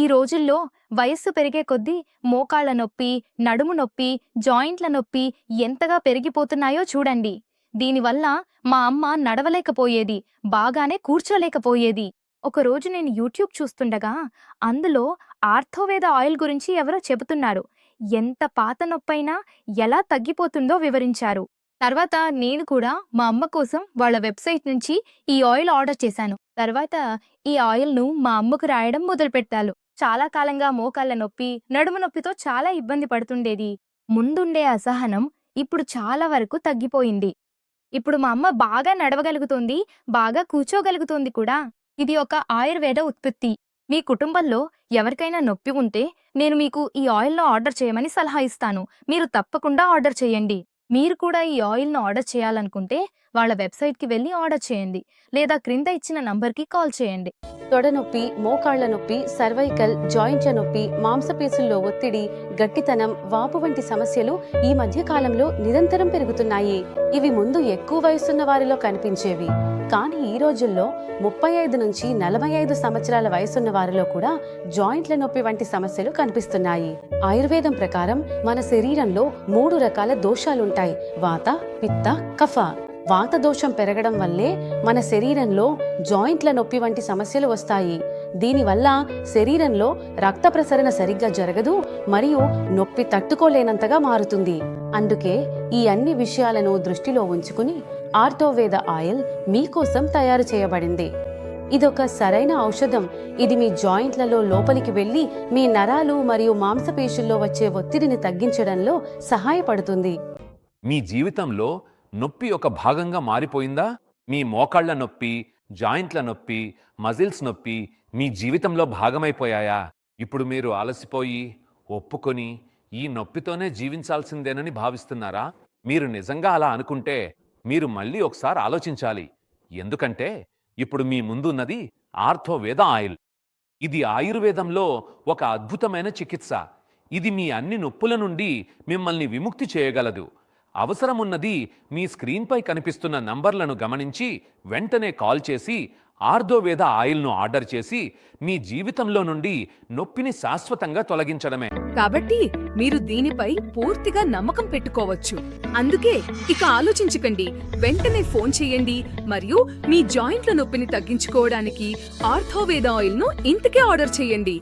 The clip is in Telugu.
ఈ రోజుల్లో వయస్సు పెరిగే కొద్దీ మోకాళ్ల నొప్పి, నడుము నొప్పి, జాయింట్ల నొప్పి ఎంతగా పెరిగిపోతున్నాయో చూడండి. దీనివల్ల మా అమ్మ నడవలేకపోయేది, బాగానే కూర్చోలేకపోయేది. ఒకరోజు నేను యూట్యూబ్ చూస్తుండగా అందులో ఆర్థోవేద ఆయిల్ గురించి ఎవరో చెబుతున్నారు. ఎంత పాత నొప్పైనా ఎలా తగ్గిపోతుందో వివరించారు. తర్వాత నేను కూడా మా అమ్మ కోసం వాళ్ళ వెబ్సైట్ నుంచి ఈ ఆయిల్ ఆర్డర్ చేశాను. తర్వాత ఈ ఆయిల్ను మా అమ్మకు రాయడం మొదలుపెట్టాను. చాలా కాలంగా మోకాళ్ల నొప్పి, నడుము నొప్పితో చాలా ఇబ్బంది పడుతుండేది. ముందుండే అసహనం ఇప్పుడు చాలా వరకు తగ్గిపోయింది. ఇప్పుడు మా అమ్మ బాగా నడవగలుగుతోంది, బాగా కూర్చోగలుగుతోంది కూడా. ఇది ఒక ఆయుర్వేద ఉత్పత్తి. మీ కుటుంబంలో ఎవరికైనా నొప్పి ఉంటే నేను మీకు ఈ ఆయిల్ను ఆర్డర్ చేయమని సలహా ఇస్తాను. మీరు తప్పకుండా ఆర్డర్ చేయండి. మీరు కూడా ఈ ఆయిల్ను ఆర్డర్ చేయాలనుకుంటే వాళ్ళ వెబ్సైట్కి వెళ్ళి ఆర్డర్ చేయండి, లేదా క్రింద ఇచ్చిన నంబర్కి కాల్ చేయండి. తొడనొప్పి, మోకాళ్ల నొప్పి, సర్వైకల్, జాయింట్ల నొప్పి, మాంసపేశుల్లో ఒత్తిడి, గట్టితనం, వాపు వంటి సమస్యలు ఈ మధ్య కాలంలో నిరంతరం పెరుగుతున్నాయి. ఇవి ముందు ఎక్కువ వయసున్న వారిలో కనిపించేవి. కానీ ఈ రోజుల్లో 35 నుంచి 45 సంవత్సరాల వయసున్న వారిలో కూడా జాయింట్ల నొప్పి వంటి సమస్యలు కనిపిస్తున్నాయి. ఆయుర్వేదం ప్రకారం మన శరీరంలో 3 రకాల దోషాలుంటాయి: వాత, పిత్త, కఫ. వాత దోషం పెరగడం వల్లే మన శరీరంలో జాయింట్ల నొప్పి వంటి సమస్యలు వస్తాయి. దీనివల్ల శరీరంలో రక్త ప్రసరణ సరిగ్గా జరగదు, మరియు నొప్పి తట్టుకోలేనంతగా మారుతుంది. అందుకే ఈ అన్ని విషయాలను దృష్టిలో ఉంచుకుని ఆర్థోవేద ఆయిల్ మీకోసం తయారు చేయబడింది. ఇదొక సరైన ఔషధం. ఇది మీ జాయింట్లలో లోపలికి వెళ్లి మీ నరాలు మరియు మాంసపేశుల్లో వచ్చే ఒత్తిడిని తగ్గించడంలో సహాయపడుతుంది. మీ జీవితంలో నొప్పి ఒక భాగంగా మారిపోయిందా? మీ మోకాళ్ల నొప్పి, జాయింట్ల నొప్పి, మజిల్స్ నొప్పి మీ జీవితంలో భాగమైపోయాయా? ఇప్పుడు మీరు అలసిపోయి ఒప్పుకొని ఈ నొప్పితోనే జీవించాల్సిందేనని భావిస్తున్నారా? మీరు నిజంగా అలా అనుకుంటే మీరు మళ్ళీ ఒకసారి ఆలోచించాలి. ఎందుకంటే ఇప్పుడు మీ ముందున్నది ఆర్థోవేద ఆయిల్. ఇది ఆయుర్వేదంలో ఒక అద్భుతమైన చికిత్స. ఇది మీ అన్ని నొప్పుల నుండి మిమ్మల్ని విముక్తి చేయగలదు. అవసరమున్నది మీ స్క్రీన్పై కనిపిస్తున్న నంబర్లను గమనించి వెంటనే కాల్ చేసి ఆర్థోవేద ఆయిల్ను ఆర్డర్ చేసి మీ జీవితంలో నుండి నొప్పిని శాశ్వతంగా తొలగించడమే. కాబట్టి మీరు దీనిపై పూర్తిగా నమ్మకం పెట్టుకోవచ్చు. అందుకే ఇక ఆలోచించకండి, వెంటనే ఫోన్ చేయండి మరియు మీ జాయింట్ల నొప్పిని తగ్గించుకోవడానికి ఆర్థోవేద ఆయిల్ను ఇంతకే ఆర్డర్ చేయండి.